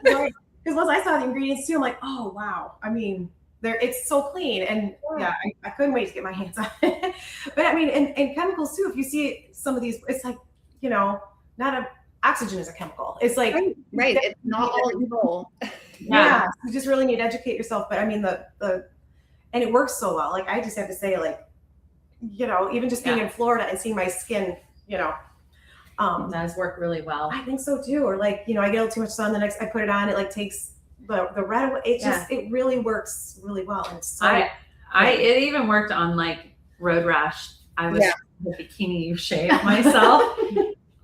Right. Because once I saw the ingredients too, I'm like, oh wow. I mean, it's so clean. And yeah, I couldn't wait to get my hands on it. But I mean, and chemicals too, if you see some of these, it's like, you know, oxygen is a chemical. It's like right. It's not all evil. Yeah. You just really need to educate yourself. But I mean and it works so well. Like I just have to say, like, you know, even just being in Florida and seeing my skin, you know, it does work really well. I think so too. Or like, you know, I get a little too much sun, the next I put it on, it like takes the red away. It just it really works really well. And so it even worked on like road rash. I was the bikini shave myself,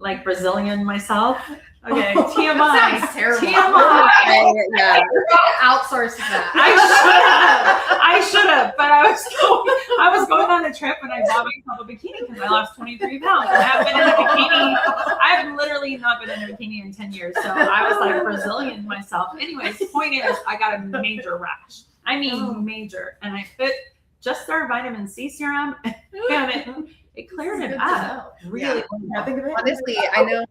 like Brazilian myself. Okay, TMI. That sounds terrible. TMI. Yeah. Outsource that. I should have, but I was going on a trip and I bought myself a bikini because I lost 23 pounds. I haven't been in a bikini. I've literally not been in a bikini in 10 years. So I was like Brazilian myself. Anyways, the point is I got a major rash. I mean, major. And I put just our vitamin C serum and it cleared it up. Really. Honestly, I know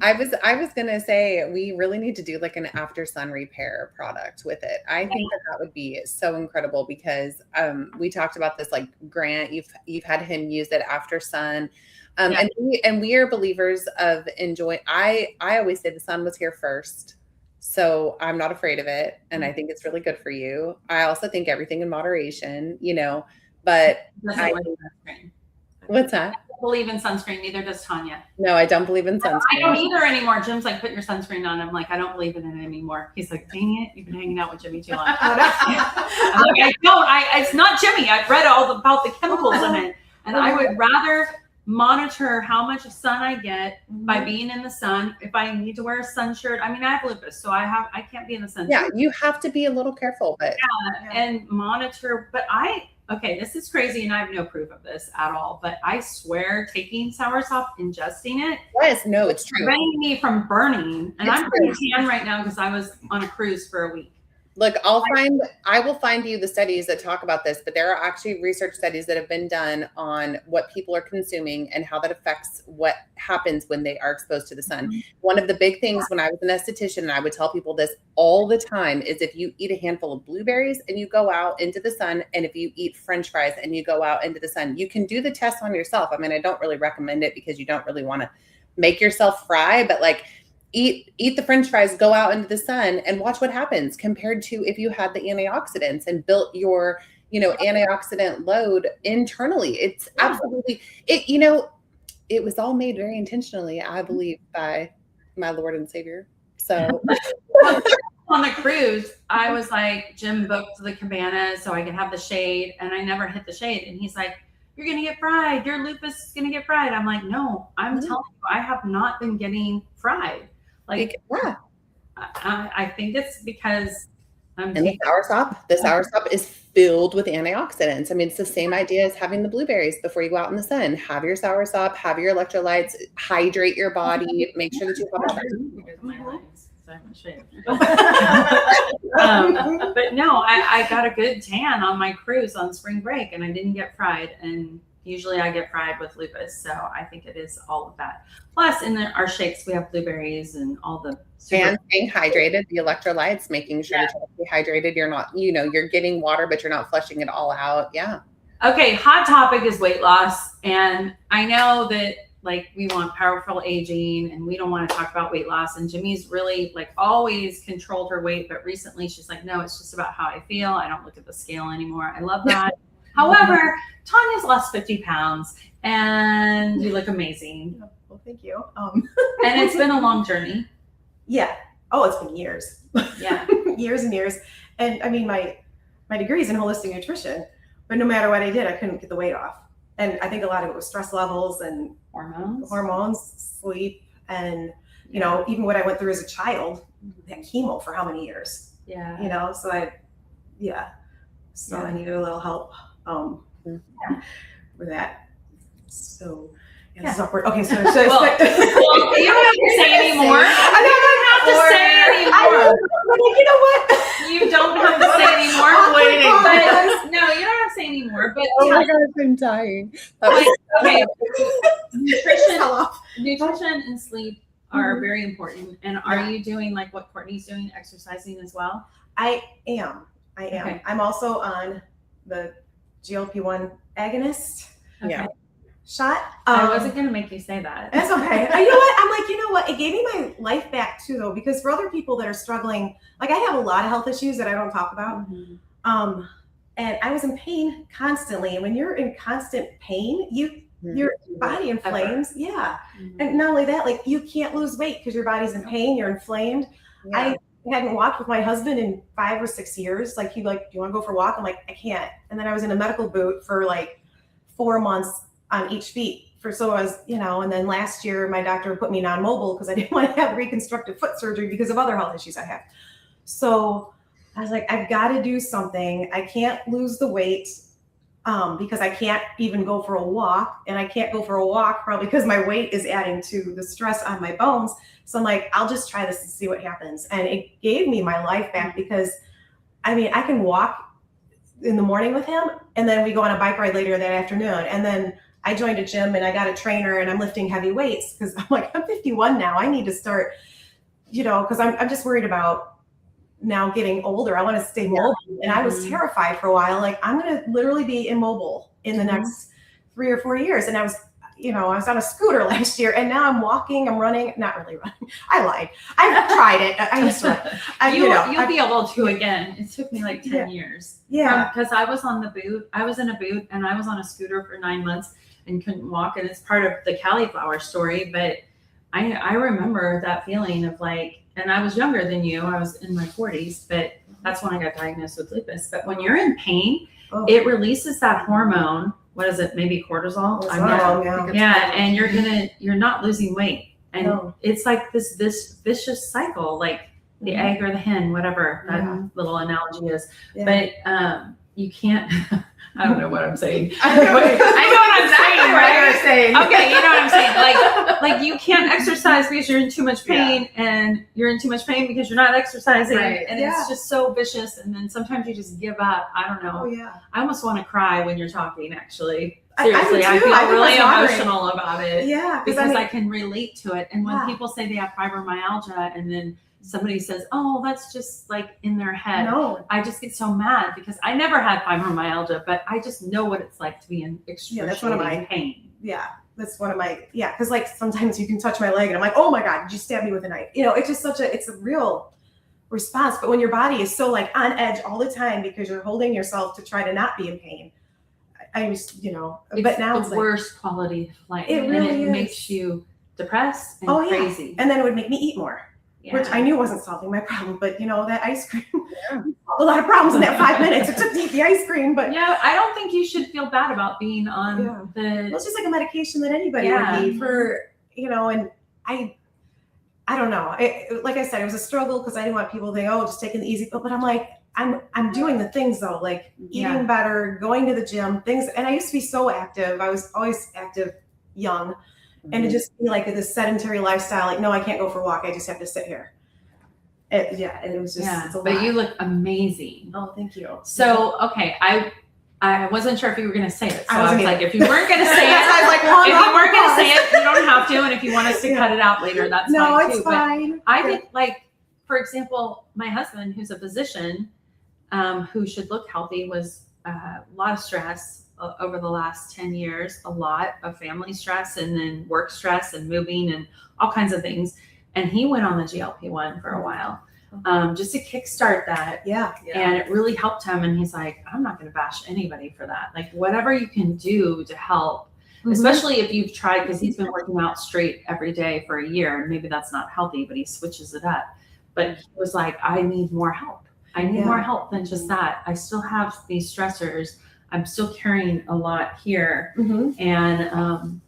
I was gonna say we really need to do like an after sun repair product with it. I think that would be so incredible because we talked about this like Grant, you've had him use it after sun. And we are believers of enjoying. I always say the sun was here first. So I'm not afraid of it. And I think it's really good for you. I also think everything in moderation, you know, but what's that? I don't believe in sunscreen, neither does Tanya. No, I don't believe in sunscreen. I don't either anymore. Jim's like, put your sunscreen on. I'm like, I don't believe in it anymore. He's like, dang it, you've been hanging out with Jimmy too long. I'm like, I don't. It's not Jimmy. I've read all about the chemicals in it. And I would rather monitor how much sun I get by being in the sun. If I need to wear a sun shirt, I mean, I have lupus, so I can't be in the sun. Yeah, you have to be a little careful, but and monitor. But this is crazy, and I have no proof of this at all. But I swear, taking Soursop, ingesting it, it's true. preventing me from burning. And I'm pretty tan right now because I was on a cruise for a week. Look, I will find you the studies that talk about this, but there are actually research studies that have been done on what people are consuming and how that affects what happens when they are exposed to the sun. One of the big things when I was an esthetician, and I would tell people this all the time, is if you eat a handful of blueberries and you go out into the sun, and if you eat French fries and you go out into the sun, you can do the test on yourself. I mean, I don't really recommend it because you don't really want to make yourself fry, but like, eat the French fries, go out into the sun and watch what happens compared to if you had the antioxidants and built your, you know, antioxidant load internally. It's absolutely it was all made very intentionally, I believe, by my Lord and Savior. So on the cruise, I was like, Jim booked the cabana so I could have the shade, and I never hit the shade. And he's like, you're going to get fried. Your lupus is going to get fried. I'm like, no, I'm telling you, I have not been getting fried. Like, I think it's because the Soursop is filled with antioxidants. I mean, it's the same idea as having the blueberries before you go out in the sun. Have your Soursop, have your electrolytes, hydrate your body, make sure that you but no, I got a good tan on my cruise on spring break, and I didn't get fried. And usually I get fried with lupus. So I think it is all of that. Plus in our shakes, we have blueberries and all the And staying hydrated, the electrolytes, making sure that you're hydrated. You're not, you're getting water, but you're not flushing it all out. Yeah. Okay, hot topic is weight loss. And I know that like we want powerful aging and we don't want to talk about weight loss. And Jimmy's really like always controlled her weight, but recently she's like, no, it's just about how I feel. I don't look at the scale anymore. I love that. However, Tanya's lost 50 pounds and you look amazing. Well, thank you. And it's been a long journey. Yeah. Oh, it's been years. Yeah. Years and years. And I mean, my degree is in holistic nutrition, but no matter what I did, I couldn't get the weight off. And I think a lot of it was stress levels and hormones, sleep, and even what I went through as a child, that chemo for how many years? Yeah. So I needed a little help with that. So it's awkward. Okay, so should well, you don't have to say anymore. I don't have to say anymore. You know what? You don't have to say anymore. I'm waiting. But, no, you don't have to say anymore. But oh my God, I'm dying. Okay. Nutrition and sleep are very important. And are you doing like what Courtney's doing, exercising as well? I am. Okay. I'm also on the GLP-1 agonist shot. I wasn't going to make you say that. That's okay. You know what? I'm like, you know what? It gave me my life back too, though, because for other people that are struggling, like I have a lot of health issues that I don't talk about. Mm-hmm. And I was in pain constantly. And when you're in constant pain, your body inflames. Yeah. Mm-hmm. And not only that, like you can't lose weight because your body's in pain. You're inflamed. Yeah. I hadn't walked with my husband in 5 or 6 years. Like, he'd like, do you want to go for a walk? I'm like, I can't. And then I was in a medical boot for like 4 months on each feet. So I was, and then last year my doctor put me non-mobile because I didn't want to have reconstructive foot surgery because of other health issues I have. So I was like, I've got to do something. I can't lose the weight because I can't even go for a walk, and I can't go for a walk probably because my weight is adding to the stress on my bones. So I'm like, I'll just try this and see what happens. And it gave me my life back because I mean, I can walk in the morning with him and then we go on a bike ride later that afternoon. And then I joined a gym and I got a trainer and I'm lifting heavy weights because I'm like, I'm 51 now. I need to start, because I'm just worried about now getting older. I want to stay mobile. And I was terrified for a while. Like, I'm going to literally be immobile in the next 3 or 4 years. And I was on a scooter last year and now I'm walking, I'm running, not really running. I lied. I've tried it. I used to. You'll be able to again. It took me like 10 years. Yeah. Because I was on the boot. I was in a boot and I was on a scooter for 9 months and couldn't walk. And it's part of the cauliflower story. But I remember that feeling of like, and I was younger than you. I was in my 40s, but that's when I got diagnosed with lupus. But when you're in pain, it releases that hormone. What is it? Maybe cortisol. And you're not losing weight. And it's like this vicious cycle, like the egg or the hen, whatever that little analogy is. But you can't. I don't know what I'm saying. I know what I'm saying. Right? You're saying. Okay, you know what I'm saying. Like you can't exercise because you're in too much pain, and you're in too much pain because you're not exercising, and it's just so vicious. And then sometimes you just give up. I don't know. I almost want to cry when you're talking. Actually, seriously, I feel really emotional about it. Yeah, because I can relate to it. And when people say they have fibromyalgia, and then somebody says, oh, that's just like in their head. No. I just get so mad because I never had fibromyalgia, but I just know what it's like to be in excruciating pain. Yeah, that's one of my, because like sometimes you can touch my leg and I'm like, oh my God, did you stab me with a knife? It's just it's a real response. But when your body is so like on edge all the time because you're holding yourself to try to not be in pain, but now it's the worst quality of life. It really is. Makes you depressed and crazy. And then it would make me eat more. Which I knew wasn't solving my problem, but that ice cream solved a lot of problems in that 5 minutes. It took to eat the ice cream, but I don't think you should feel bad about being on it's just like a medication that anybody would need for, and I don't know. Like I said, it was a struggle because I didn't want people to think, oh, just taking the easy, but I'm like, I'm doing the things though, like eating better, going to the gym, things. And I used to be so active. I was always active young. And to just be like this sedentary lifestyle, like, no, I can't go for a walk. I just have to sit here. It was just, it's a lot. But you look amazing. Oh, thank you. So, okay. I wasn't sure if you were going to say it. So I I was wasn't like, if you weren't going to say That's why I it, was like, hold if on, you weren't going to pause. say it, you don't have to. And if you want us to cut it out later, that's No, fine it's too. fine. But I think, like, for example, my husband, who's a physician, who should look healthy, was a lot of stress over the last 10 years, a lot of family stress and then work stress and moving and all kinds of things. And he went on the GLP-1 for a while, just to kickstart that. Yeah. And it really helped him. And he's like, I'm not going to bash anybody for that. Like, whatever you can do to help, especially if you've tried, because he's been working out straight every day for a year. And maybe that's not healthy, but he switches it up. But he was like, I need more help. I need more help than just that. I still have these stressors. I'm still carrying a lot here. And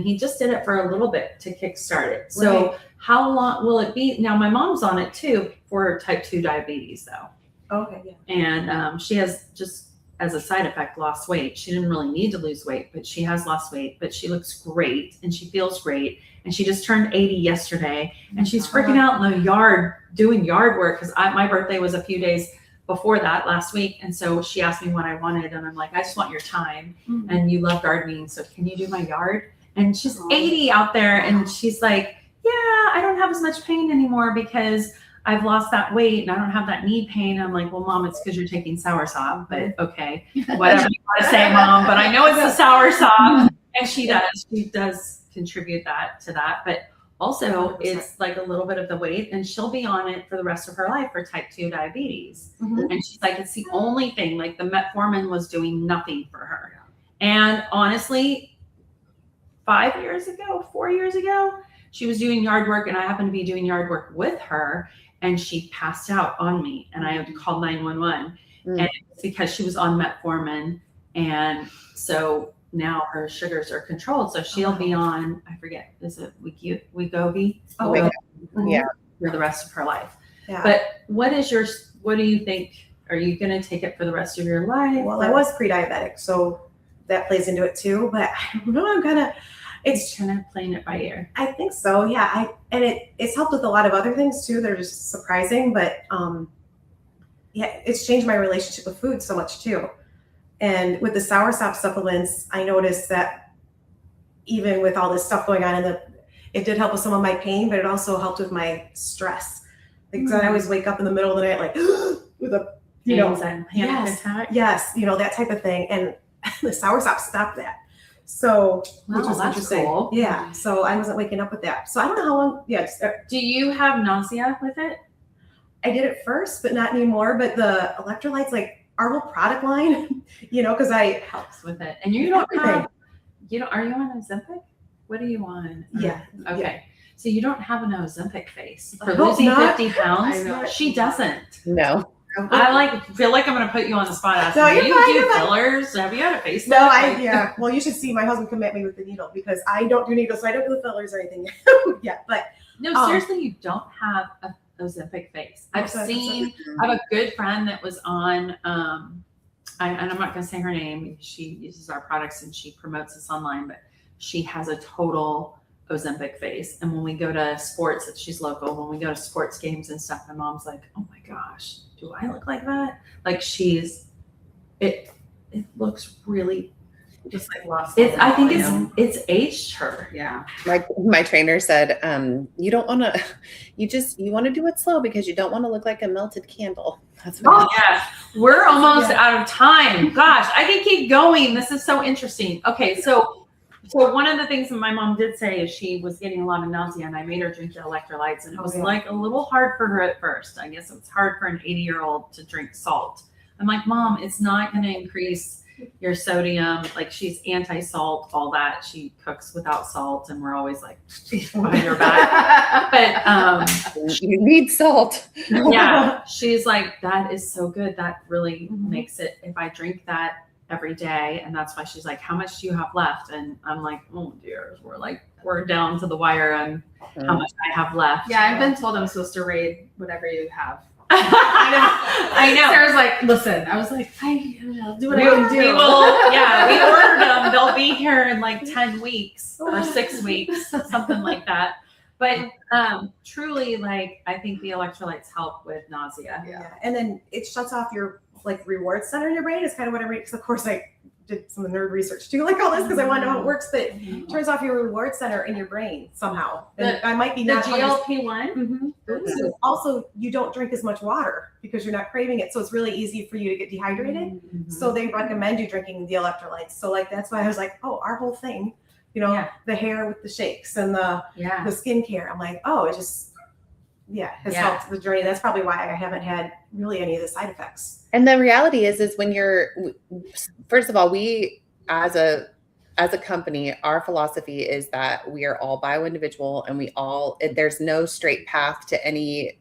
he just did it for a little bit to kickstart it. So how long will it be? Now, my mom's on it too for type 2 diabetes though. Okay. Yeah. And she has, just as a side effect, lost weight. She didn't really need to lose weight, but she has lost weight, but she looks great and she feels great. And she just turned 80 yesterday and she's freaking out in the yard doing yard work. Cause my birthday was a few days before that last week. And so she asked me what I wanted. And I'm like, I just want your time and you love gardening. So can you do my yard? And she's 80 out there and she's like, yeah, I don't have as much pain anymore because I've lost that weight and I don't have that knee pain. I'm like, well, Mom, it's because you're taking Soursop, but okay, whatever you want to say, Mom, but I know it's the Soursop. And she does contribute that to that. But also 100%. It's like a little bit of the weight and she'll be on it for the rest of her life for type 2 diabetes. And she's like, it's the only thing, like the metformin was doing nothing for her. And honestly, 4 years ago, she was doing yard work and I happened to be doing yard work with her and she passed out on me and I had to call 911 and it's because she was on metformin. And so now her sugars are controlled. So she'll be on, I forget, is it Wegovy? Yeah. For the rest of her life. Yeah. But what do you think? Are you going to take it for the rest of your life? Well, I was pre-diabetic, so that plays into it too, but I don't know, it's kind of playing it by ear. I think so. Yeah. It's helped with a lot of other things too. They're just surprising, but it's changed my relationship with food so much too. And with the Soursop supplements, I noticed that even with all this stuff going on it did help with some of my pain, but it also helped with my stress. Because I always wake up in the middle of the night, like with a, panic attack. Yes. That type of thing. And the Soursop stopped that. So, which was that's interesting. Cool. Yeah. So I wasn't waking up with that. So I don't know how long. Yeah. Do you have nausea with it? I did it first, but not anymore. But the electrolytes, like our whole product line, because I helps with it. And you don't have, are you on Ozempic? What are you on? Yeah. Okay. Yeah. So you don't have an Ozempic face for losing 50 pounds. She doesn't. No. I feel like I'm going to put you on the spot. Do you do fillers? Have you had a face? No, Well, you should see my husband come at me with the needle because I don't do needles, so I don't do the fillers or anything yet. But no, seriously, you don't have a Ozempic face. I have a good friend that was on, and I'm not going to say her name. She uses our products and she promotes us online, but she has a total Ozempic face. And when we go to sports, she's local. When we go to sports games and stuff, my mom's like, "Oh my gosh, do I look like that?" Like it looks really just like lost. I think it's aged her. Yeah. My trainer said, you don't want to, you want to do it slow because you don't want to look like a melted candle. That's what We're almost out of time. Gosh, I can keep going. This is so interesting. Okay. So one of the things that my mom did say is she was getting a lot of nausea and I made her drink the electrolytes and it was like a little hard for her at first. I guess it's hard for an 80-year-old to drink salt. I'm like, Mom, it's not going to increase your sodium. Like she's anti-salt, all that. She cooks without salt and we're always like, behind her back. But you need salt. Yeah. She's like, that is so good. That really makes it, if I drink that every day. And that's why she's like, how much do you have left? And I'm like, oh dear, we're down to the wire on how much I have left. Yeah, I've been told I'm supposed to raid whatever you have. I know. Sarah's like, listen. I was like, I'll do what I can do. We ordered them. They'll be here in like 10 weeks or 6 weeks, something like that. But truly, like, I think the electrolytes help with nausea. Yeah. And then it shuts off your like reward center in your brain is kind of what I read. Because of course I did some nerd research too, like all this, because I want to know how it works. But it turns off your reward center in your brain somehow. And I might be The not GLP-1. So also, you don't drink as much water because you're not craving it. So it's really easy for you to get dehydrated. So they recommend you drinking the electrolytes. So like that's why I was like, oh, our whole thing, you know, the hair with the shakes and the skincare. I'm like, oh, it just has helped the journey. That's probably why I haven't had really any of the side effects. And the reality is when you're, first of all, we as a company, our philosophy is that we are all bio-individual and there's no straight path to any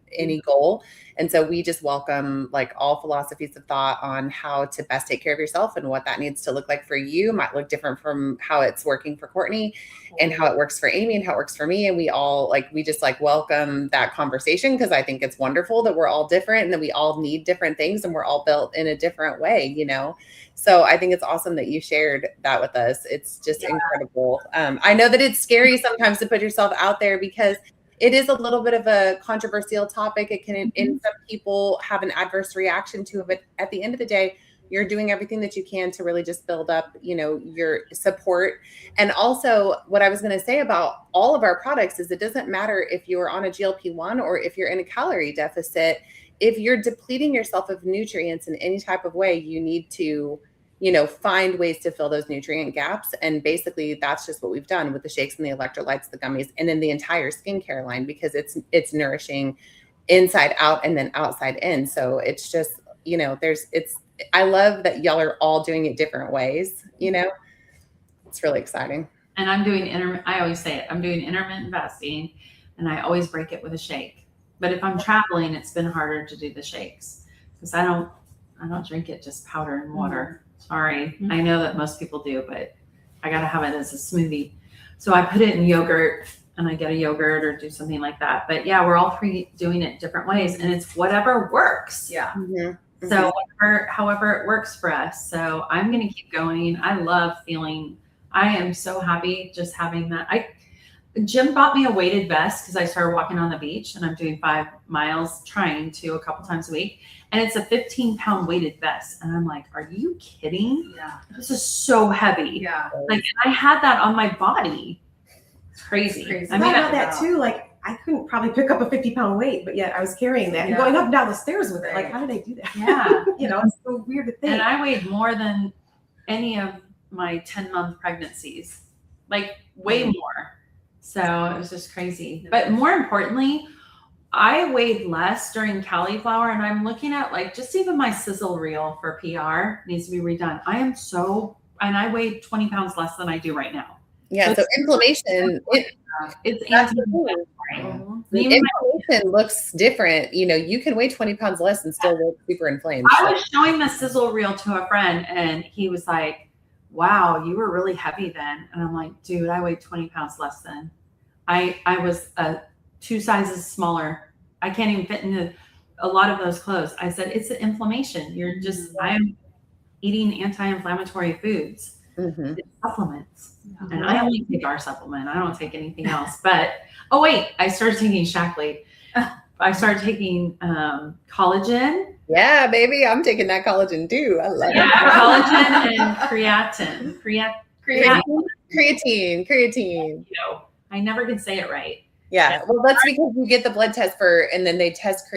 goal. And so we just welcome like all philosophies of thought on how to best take care of yourself and what that needs to look like for you. Might look different from how it's working for Courtney and how it works for Amy and how it works for me. And we just welcome that conversation, because I think it's wonderful that we're all different and that we all need different things and we're all built in a different way, you know? So I think it's awesome that you shared that with us. It's just incredible. I know that it's scary sometimes to put yourself out there because it is a little bit of a controversial topic. It can, in some people, have an adverse reaction to it. But at the end of the day, you're doing everything that you can to really just build up, you know, your support. And also what I was going to say about all of our products is it doesn't matter if you're on a GLP-1 or if you're in a calorie deficit. If you're depleting yourself of nutrients in any type of way, you need to, you know, find ways to fill those nutrient gaps. And basically that's just what we've done with the shakes and the electrolytes, the gummies, and then the entire skincare line, because it's nourishing inside out and then outside in. So it's just, you know, I love that y'all are all doing it different ways, you know, it's really exciting. And I'm doing I always say it, I'm doing intermittent fasting and I always break it with a shake. But if I'm traveling, it's been harder to do the shakes because I don't drink it just powder and water. Sorry. I know that most people do, but I got to have it as a smoothie. So I put it in yogurt and I get a yogurt or do something like that. But yeah, we're all three doing it different ways and it's whatever works. Yeah. Mm-hmm. So however it works for us. So I'm going to keep going. I am so happy just having that. Jim bought me a weighted vest because I started walking on the beach and I'm doing 5 miles, trying to a couple times a week. And it's a 15-pound weighted vest. And I'm like, are you kidding? Yeah. This is so heavy. Yeah. Like I had that on my body. It's crazy. I mean, about that too. Like I couldn't probably pick up a 50-pound weight, but yet I was carrying that and going up and down the stairs with it. Like, how did I do that? Yeah. You know, it's so weird to think. And I weighed more than any of my 10-month pregnancies, like way more. So it was just crazy. But more importantly, I weighed less during cauliflower, and I'm looking at like just even my sizzle reel for PR needs to be redone. And I weighed 20 pounds less than I do right now. Yeah. So inflammation, it's anti-inflammatory. Inflammation looks different. You know, you can weigh 20 pounds less and still look super inflamed. I was showing the sizzle reel to a friend and he was like, wow, you were really heavy then. And I'm like, dude, I weighed 20 pounds less then. I was 2 sizes smaller. I can't even fit into a lot of those clothes. I said, it's the inflammation. I'm eating anti-inflammatory foods. It's supplements. And I only take our supplement. I don't take anything else. But, oh wait, I started taking Shackley. I started taking collagen. Yeah, baby. I'm taking that collagen too. I love it. Collagen and creatine. Creatine. You know, I never can say it right. Yeah. Well, that's because you get the blood test and then they test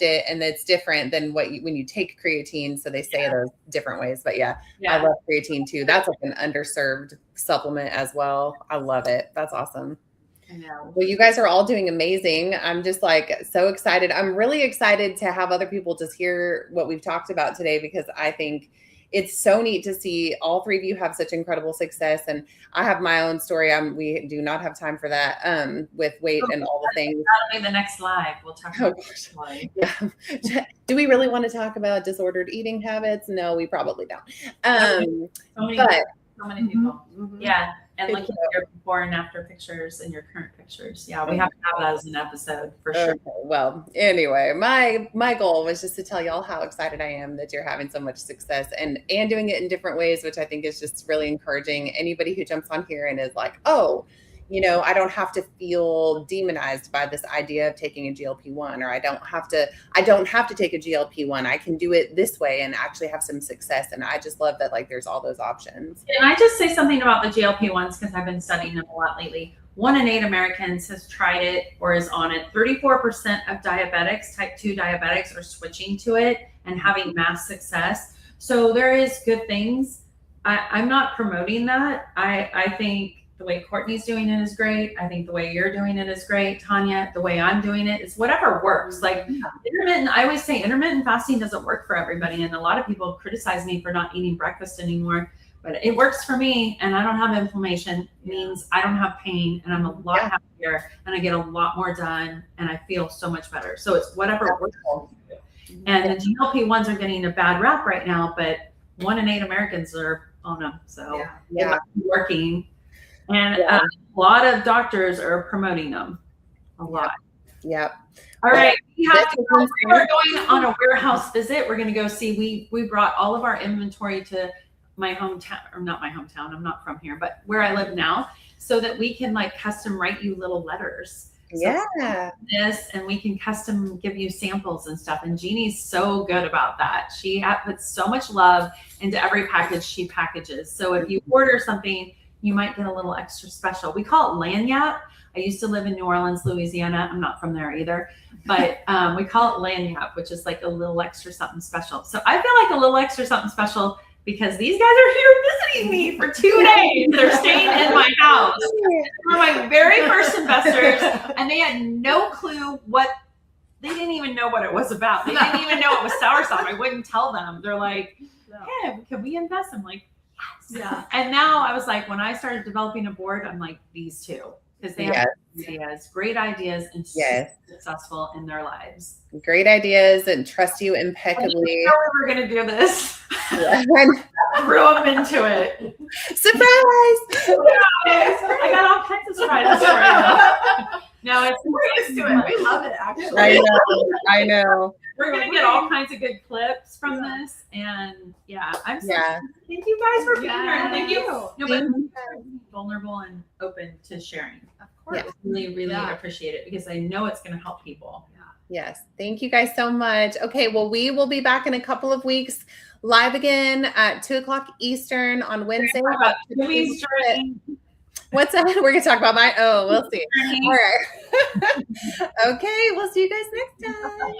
it and it's different than when you take creatine. So they say it those different ways, but I love creatine too. That's like an underserved supplement as well. I love it. That's awesome. I know. Well, you guys are all doing amazing. I'm just like so excited. I'm really excited to have other people just hear what we've talked about today, because I think it's so neat to see all 3 of you have such incredible success. And I have my own story. We do not have time for that with weight and all the things. That'll be the next live. We'll talk about it. Yeah. Do we really want to talk about disordered eating habits? No, we probably don't. So many people. Yeah. And looking at your before and after pictures and your current pictures. Yeah, we have to have that as an episode for sure. Okay. Well, anyway, my goal was just to tell y'all how excited I am that you're having so much success and doing it in different ways, which I think is just really encouraging. Anybody who jumps on here and is like, oh, You know, I don't have to feel demonized by this idea of taking a GLP-1, or I don't have to take a GLP-1. I can do it this way and actually have some success. And I just love that, like, there's all those options. Can I just say something about the GLP-1s, because I've been studying them a lot lately. 1 in 8 Americans has tried it or is on it. 34% of diabetics, type 2 diabetics, are switching to it and having mass success. So there is good things. I'm not promoting that. I think the way Courtney's doing it is great. I think the way you're doing it is great, Tanya. The way I'm doing it is whatever works. Like I always say intermittent fasting doesn't work for everybody. And a lot of people criticize me for not eating breakfast anymore, but it works for me. And I don't have inflammation. It means I don't have pain, and I'm a lot happier, and I get a lot more done, and I feel so much better. So it's whatever works. And the GLP-1s are getting a bad rap right now, but 1 in 8 Americans are on them. So it might be working. And a lot of doctors are promoting them a lot. Yep. All right. We are going on a warehouse visit. We're going to go see, we brought all of our inventory to my hometown, or not my hometown. I'm not from here, but where I live now, so that we can like custom write you little letters. So this, and we can custom give you samples and stuff. And Jeannie's so good about that. She puts so much love into every package she packages. So if you order something, you might get a little extra special. We call it lanyap. I used to live in New Orleans, Louisiana. I'm not from there either, but we call it lanyap, which is like a little extra something special. So I feel like a little extra something special because these guys are here visiting me for 2 days. They're staying in my house. They were my very first investors, and they had no clue they didn't even know what it was about. They didn't even know it was Soursop. I wouldn't tell them. They're like, hey, can we invest? I'm like, yes. Yeah. And now I was like, when I started developing a board, I'm like, these two. Because they have great ideas, and super successful in their lives. Great ideas and trust you impeccably. I didn't know we were going to do this. Threw them into it. Surprise! I got all kinds of surprises for you. No, we're used to it. We love it, actually. I know. We're going to get all kinds of good clips from this. And I'm so thank you guys for being here. And thank you. No, but vulnerable and open to sharing. Of course. I really, really appreciate it, because I know it's going to help people. Yes. Thank you guys so much. Okay. Well, we will be back in a couple of weeks, live again at 2:00 Eastern on Wednesday. What's that? We're going to talk about we'll see. All right. Okay. We'll see you guys next time.